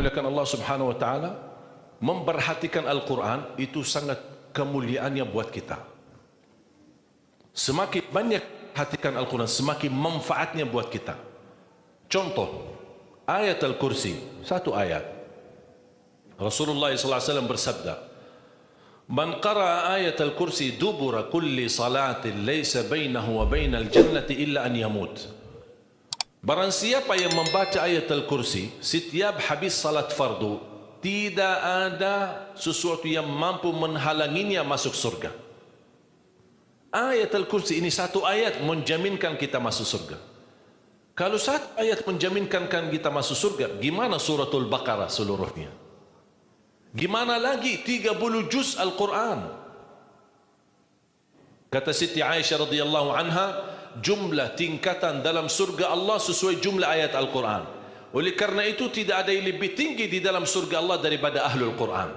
dimuliakan Allah Subhanahu wa taala, memperhatikan Al-Quran itu sangat kemuliaannya buat kita. Semakin banyak perhatikan Al-Quran, semakin manfaatnya buat kita. Contoh, ayat Al-Kursi, satu ayat. Rasulullah SAW bersabda, "Man qara'a ayat Al-Kursi dubura kulli salatin laysa bainahu wa bainal jannati illa an yamut." Barang siapa yang membaca ayat Al-Kursi setiap habis salat fardu, tidak ada sesuatu yang mampu menghalanginya masuk surga. Ayat Al-Kursi ini satu ayat menjaminkan kita masuk surga. Kalau satu ayat menjaminkan kita masuk surga, gimana suratul Baqarah seluruhnya? Gimana lagi 30 juz Al-Quran? Kata Siti Aisyah radhiyallahu anha, jumlah tingkatan dalam surga Allah sesuai jumlah ayat Al-Quran. Oleh karena itu tidak ada yang lebih tinggi di dalam surga Allah daripada Ahlul Quran.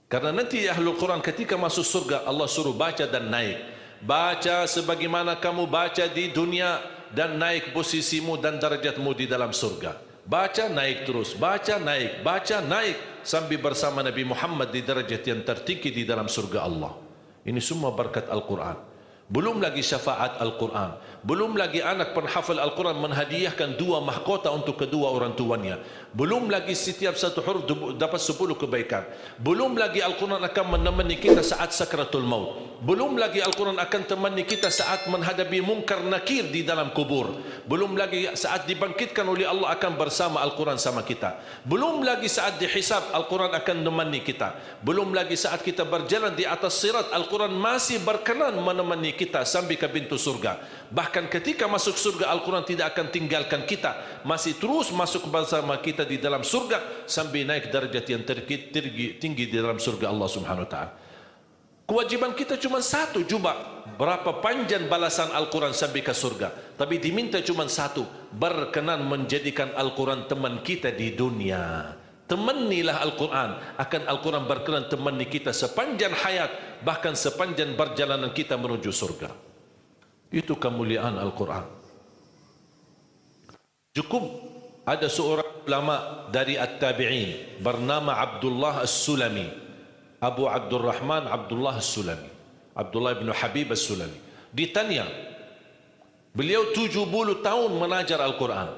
Karena nanti Ahlul Quran ketika masuk surga, Allah suruh baca dan naik. Baca sebagaimana kamu baca di dunia dan naik posisimu dan darajatmu di dalam surga. Baca naik terus, baca naik sampai bersama Nabi Muhammad di derajat yang tertinggi di dalam surga Allah. Ini semua berkat Al-Quran. Belum lagi syafaat Al-Quran, belum lagi anak penghafal Al-Quran menghadiahkan 2 mahkota untuk kedua orang tuanya, belum lagi setiap satu huruf dapat 10 kebaikan, belum lagi Al-Quran akan menemani kita saat sakratul maut, belum lagi Al-Quran akan temani kita saat menghadapi mungkar nakir di dalam kubur, belum lagi saat dibangkitkan oleh Allah akan bersama Al-Quran sama kita, belum lagi saat dihisab Al-Quran akan menemani kita, belum lagi saat kita berjalan di atas sirat Al-Quran masih berkenan menemani kita sampai ke pintu surga. Bahkan ketika masuk surga Al-Quran tidak akan tinggalkan kita, masih terus masuk bersama kita di dalam surga sampai naik darjat yang tinggi di dalam surga Allah Subhanahu wa taala. Kewajiban kita cuma satu, coba berapa panjang balasan Al-Quran sampai ke surga, tapi diminta cuma satu, berkenan menjadikan Al-Quran teman kita di dunia. Temanilah Al-Quran, akan Al-Quran berkenan temani kita sepanjang hayat, bahkan sepanjang perjalanan kita menuju surga. Itu kemuliaan Al-Quran. Cukup ada seorang ulama dari At-Tabi'in bernama Abdullah As-Sulami, Abu Abdurrahman Abdullah As-Sulami, Abdullah bin Habib As-Sulami. Ditanya, beliau 70 tahun mengajar Al-Quran.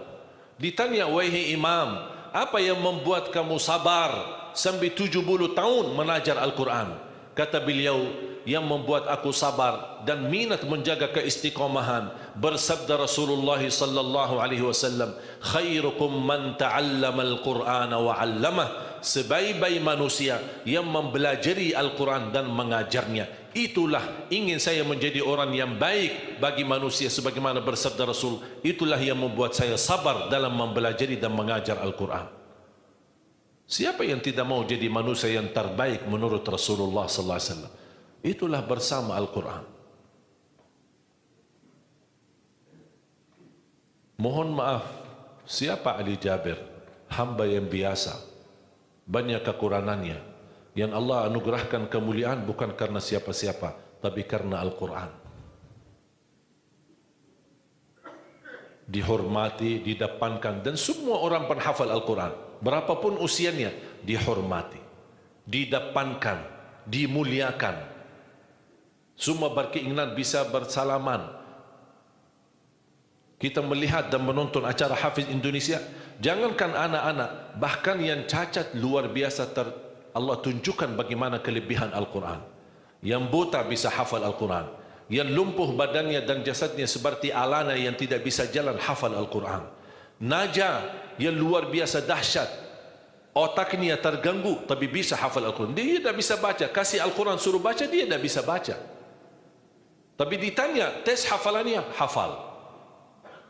Ditanya, wahai imam, apa yang membuat kamu sabar sampai 70 tahun mengajar Al-Quran? Kata beliau, yang membuat aku sabar dan minat menjaga keistiqomahan, bersabda Rasulullah sallallahu alaihi wasallam, khairukum man ta'allama al-Qur'ana wa 'allamah, sebaik-baik manusia yang mempelajari Al-Quran dan mengajarnya. Itulah ingin saya menjadi orang yang baik bagi manusia, sebagaimana bersabda Rasul, itulah yang membuat saya sabar dalam mempelajari dan mengajar Al-Quran. Siapa yang tidak mau jadi manusia yang terbaik menurut Rasulullah sallallahu alaihi wasallam? Itulah bersama Al-Quran. Mohon maaf, siapa Ali Jabir? Hamba yang biasa, banyak kekurangannya, yang Allah anugerahkan kemuliaan bukan karena siapa-siapa, tapi karena Al-Quran. Dihormati, didepankan, dan semua orang penghafal Al-Quran, berapapun usianya, dihormati, didepankan, dimuliakan. Semua berkeinginan bisa bersalaman. Kita melihat dan menonton acara Hafiz Indonesia, jangankan anak-anak, bahkan yang cacat luar biasa Allah tunjukkan bagaimana kelebihan Al-Quran. Yang buta bisa hafal Al-Quran, yang lumpuh badannya dan jasadnya seperti alana yang tidak bisa jalan hafal Al-Quran. Naja yang luar biasa dahsyat, otaknya terganggu tapi bisa hafal Al-Quran. Dia tidak bisa baca, kasih Al-Quran suruh baca, dia tidak bisa baca. Tapi ditanya, tes hafalannya, hafal.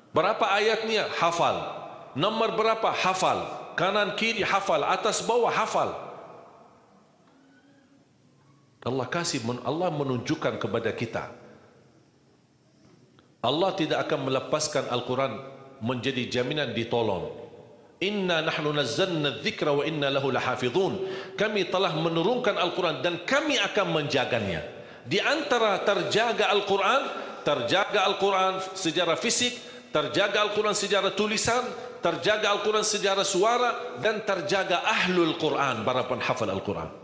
Berapa ayatnya? Hafal. Nomor berapa? Hafal. Kanan kiri hafal, atas bawah hafal. Allah menunjukkan kepada kita, Allah tidak akan melepaskan Al-Quran menjadi jaminan ditolong. Inna nahnu nazzalna dzikra wa inna lahu lahafizun. Kami telah menurunkan Al-Quran dan kami akan menjaganya. Di antara terjaga Al-Quran secara fisik, terjaga Al-Quran secara tulisan, terjaga Al-Quran secara suara, dan terjaga ahlul Quran, para penghafal Al-Quran.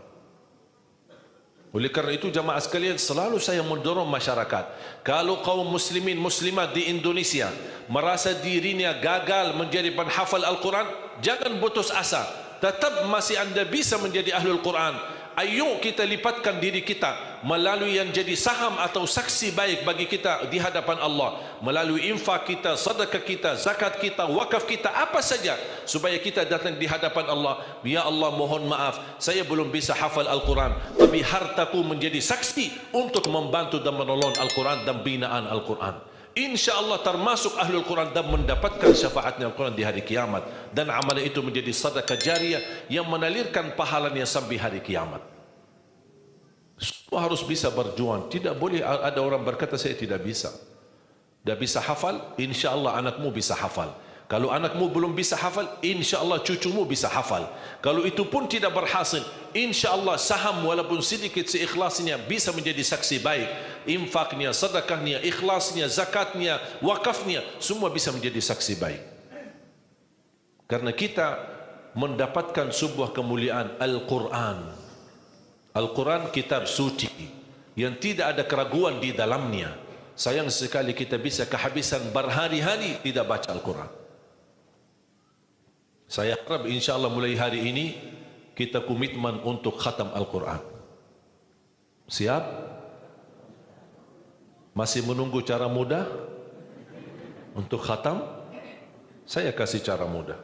Oleh kerana itu jamaah sekalian, selalu saya mendorong masyarakat, kalau kaum muslimin muslimat di Indonesia merasa dirinya gagal menjadi penghafal Al-Quran, jangan putus asa. Tetap masih anda bisa menjadi ahlul Quran. Ayo kita lipatkan diri kita melalui yang jadi saham atau saksi baik bagi kita di hadapan Allah, melalui infak kita, sedekah kita, zakat kita, wakaf kita, apa saja, supaya kita datang di hadapan Allah. Ya Allah, mohon maaf, saya belum bisa hafal Al-Quran, tapi hartaku menjadi saksi untuk membantu dan menolong Al-Quran dan binaan Al-Quran. InsyaAllah termasuk ahlul Quran dan mendapatkan syafaatnya Al-Quran di hari kiamat, dan amalan itu menjadi sedekah jariah yang menalirkan pahalanya sampai hari kiamat. Semua harus bisa berjuang. Tidak boleh ada orang berkata saya tidak bisa. Dah bisa hafal, insyaAllah anakmu bisa hafal. Kalau anakmu belum bisa hafal, insyaAllah cucumu bisa hafal. Kalau itu pun tidak berhasil, insyaAllah saham walaupun sedikit seikhlasnya bisa menjadi saksi baik. Infaknya, sedekahnya, ikhlasnya, zakatnya, wakafnya, semua bisa menjadi saksi baik. Karena kita mendapatkan sebuah kemuliaan Al-Quran. Al-Quran kitab suci yang tidak ada keraguan di dalamnya. Sayang sekali kita bisa kehabisan berhari-hari tidak baca Al-Quran. Saya harap insyaAllah mulai hari ini kita komitmen untuk khatam Al-Quran. Siap? Masih menunggu cara mudah untuk khatam? Saya kasih cara mudah.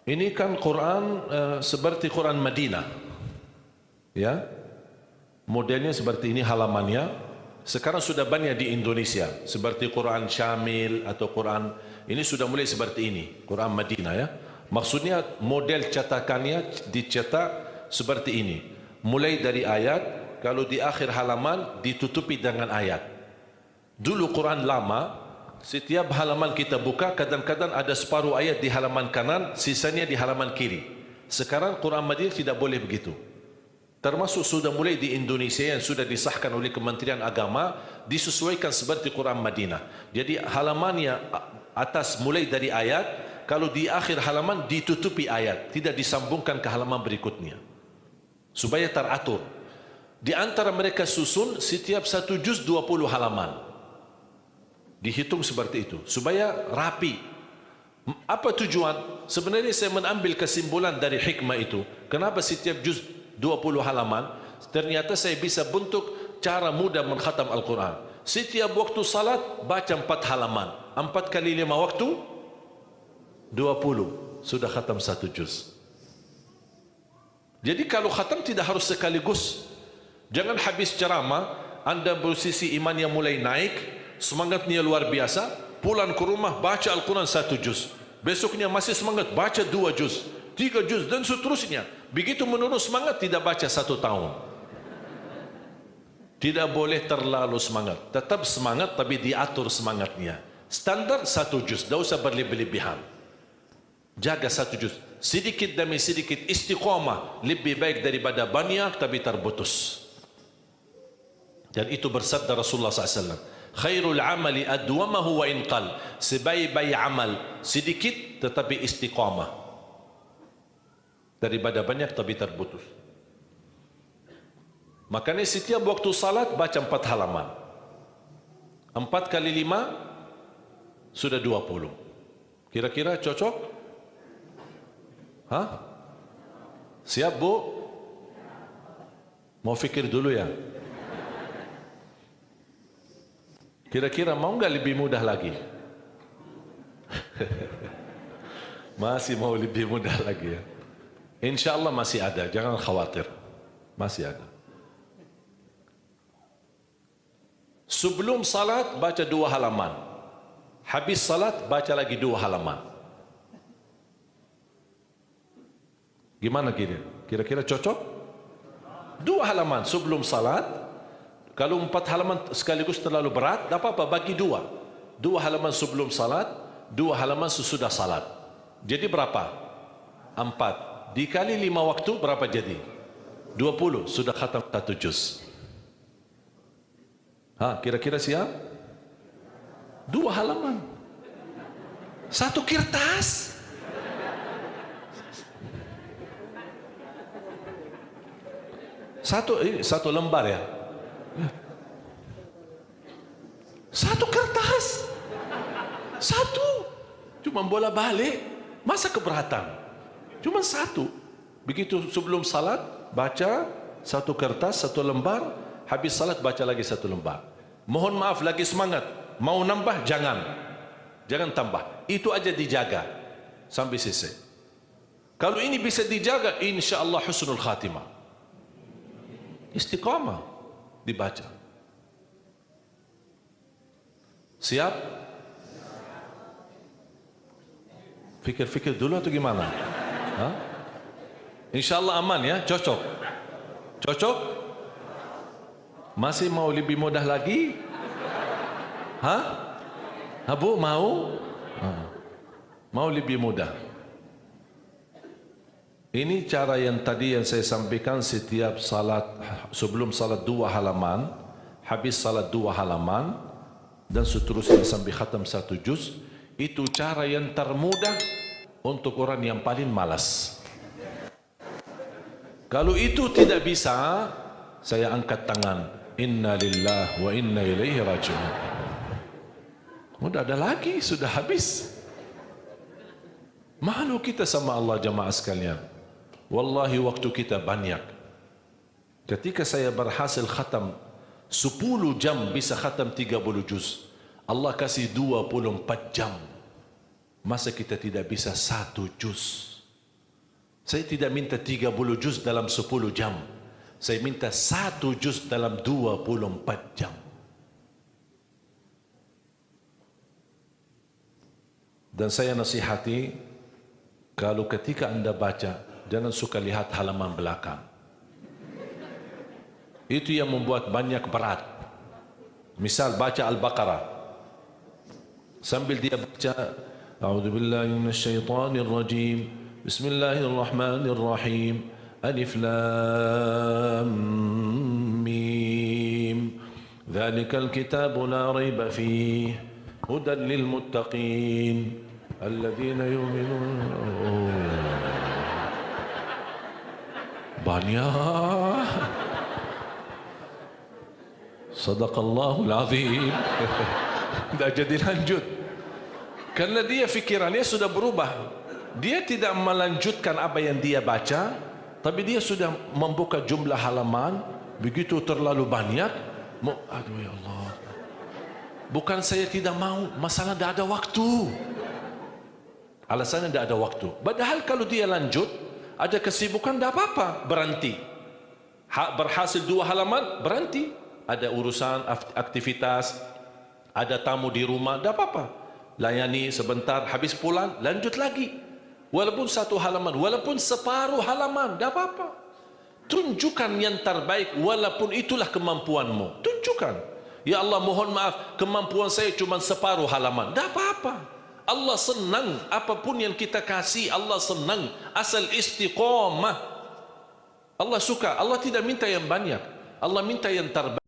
Ini kan Quran seperti Quran Madinah, ya, modelnya seperti ini halamannya. Sekarang sudah banyak di Indonesia, seperti Quran Syamil atau Quran ini sudah mulai seperti ini, Quran Madinah, ya. Maksudnya model cetakannya dicetak seperti ini, mulai dari ayat, kalau di akhir halaman ditutupi dengan ayat. Dulu Quran lama, setiap halaman kita buka kadang-kadang ada separuh ayat di halaman kanan, sisanya di halaman kiri. Sekarang Quran Madinah tidak boleh begitu. Termasuk sudah mulai di Indonesia yang sudah disahkan oleh Kementerian Agama, disesuaikan seperti Quran Madinah. Jadi halamannya atas mulai dari ayat, kalau di akhir halaman ditutupi ayat, tidak disambungkan ke halaman berikutnya, supaya teratur. Di antara mereka susun setiap satu juz 20 halaman. Dihitung seperti itu supaya rapi. Apa tujuan? Sebenarnya saya mengambil kesimpulan dari hikmah itu. Kenapa setiap juz 20 halaman? Ternyata saya bisa bentuk cara mudah mengkhatam Al-Quran. Setiap waktu salat baca 4 halaman, 4 kali 5 waktu 20, sudah khatam 1 juz. Jadi kalau khatam tidak harus sekaligus. Jangan habis ceramah anda posisi iman yang mulai naik, semangatnya luar biasa, pulang ke rumah baca Al-Quran 1 juz, besoknya masih semangat baca 2 juz, 3 juz dan seterusnya. Begitu menurun semangat tidak baca 1 tahun. Tidak boleh terlalu semangat, tetap semangat tapi diatur semangatnya. Standar 1 juz, tidak usah berlebihan. Jaga 1 juz, sedikit demi sedikit, istiqamah lebih baik daripada banyak tapi terputus. Dan itu bersabda Rasulullah SAW, khairul amali adwamahu wa inqal, sebaik-baik amal sedikit tetapi istiqamah daripada banyak tapi terputus. Makanya setiap waktu salat baca 4 halaman, 4 kali 5 sudah 20. Kira-kira cocok? Hah? Siap bu? Mau fikir dulu ya. Kira-kira mau nggak lebih mudah lagi? Masih mau lebih mudah lagi ya? Insya Allah masih ada, jangan khawatir, masih ada. Sebelum salat baca 2 halaman, habis salat baca lagi 2 halaman. Gimana kira-kira cocok? 2 halaman sebelum salat. Kalau 4 halaman sekaligus terlalu berat, tak apa-apa, bagi 2. 2 halaman sebelum salat, 2 halaman sesudah salat. Jadi berapa? 4. Dikali 5 waktu berapa jadi? 20. Sudah khatam 1 juz. Kira-kira siap? 2 halaman. Satu kertas. Satu lembar ya. Satu kertas. Satu. Cuma bola balik. Masa keberatan? Cuma satu. Begitu sebelum salat, baca satu kertas, satu lembar. Habis salat, baca lagi satu lembar. Mohon maaf, lagi semangat. Mau nambah, jangan. Jangan tambah. Itu aja dijaga. Sampai selesai. Kalau ini bisa dijaga, insya Allah husnul khatimah. Istiqamah. Dibaca. Siap? Fikir-fikir dulu atau gimana? Ha? Insya Allah aman ya, cocok. Cocok? Masih mau lebih mudah lagi? Ha Bu, mau? Mau lebih mudah. Ini cara yang tadi yang saya sampaikan, setiap salat, sebelum salat 2 halaman, habis salat 2 halaman, dan seterusnya sampai khatam 1 juz. Itu cara yang termudah untuk orang yang paling malas. Kalau itu tidak bisa, saya angkat tangan. Inna lillah wa inna ilaihi raji'un. Sudah ada lagi, sudah habis. Malu kita sama Allah jamaah sekalian. Wallahi waktu kita banyak. Ketika saya berhasil khatam 10 jam bisa khatam 30 juz. Allah kasih 24 jam. Masa kita tidak bisa 1 juz? Saya tidak minta 30 juz dalam 10 jam. Saya minta 1 juz dalam 24 jam. Dan saya nasihati, kalau ketika anda baca, jangan suka lihat halaman belakang. Itu yang membuat banyak berat. Misal baca Al-Baqarah, sambil dia baca, A'udzubillahi minasyaitonir rajim, Bismillahirrahmanirrahim, Alif Lam Mim, Dzalikal kitabu la raiba fihi, hudan lil muttaqin, alladzina yu'minuna. Banyak. Sadaqallahul azim. Dah jadi lanjut. Karena dia fikirannya sudah berubah. Dia tidak melanjutkan apa yang dia baca, tapi dia sudah membuka jumlah halaman begitu terlalu banyak. Aduh ya Allah. Bukan saya tidak mau, masalah tidak ada waktu. Alasannya tidak ada waktu. Padahal kalau dia lanjut, ada kesibukan, tidak apa-apa, berhenti. Berhasil 2 halaman, berhenti. Ada urusan, aktivitas, ada tamu di rumah, tidak apa-apa. Layani sebentar, habis pulang, lanjut lagi. Walaupun 1 halaman, walaupun separuh halaman, tidak apa-apa. Tunjukkan yang terbaik, walaupun itulah kemampuanmu. Tunjukkan. Ya Allah, mohon maaf, kemampuan saya cuma separuh halaman. Tidak apa-apa. Allah senang apapun yang kita kasih, Allah senang asal istiqamah. Allah suka. Allah tidak minta yang banyak, Allah minta yang terbaik.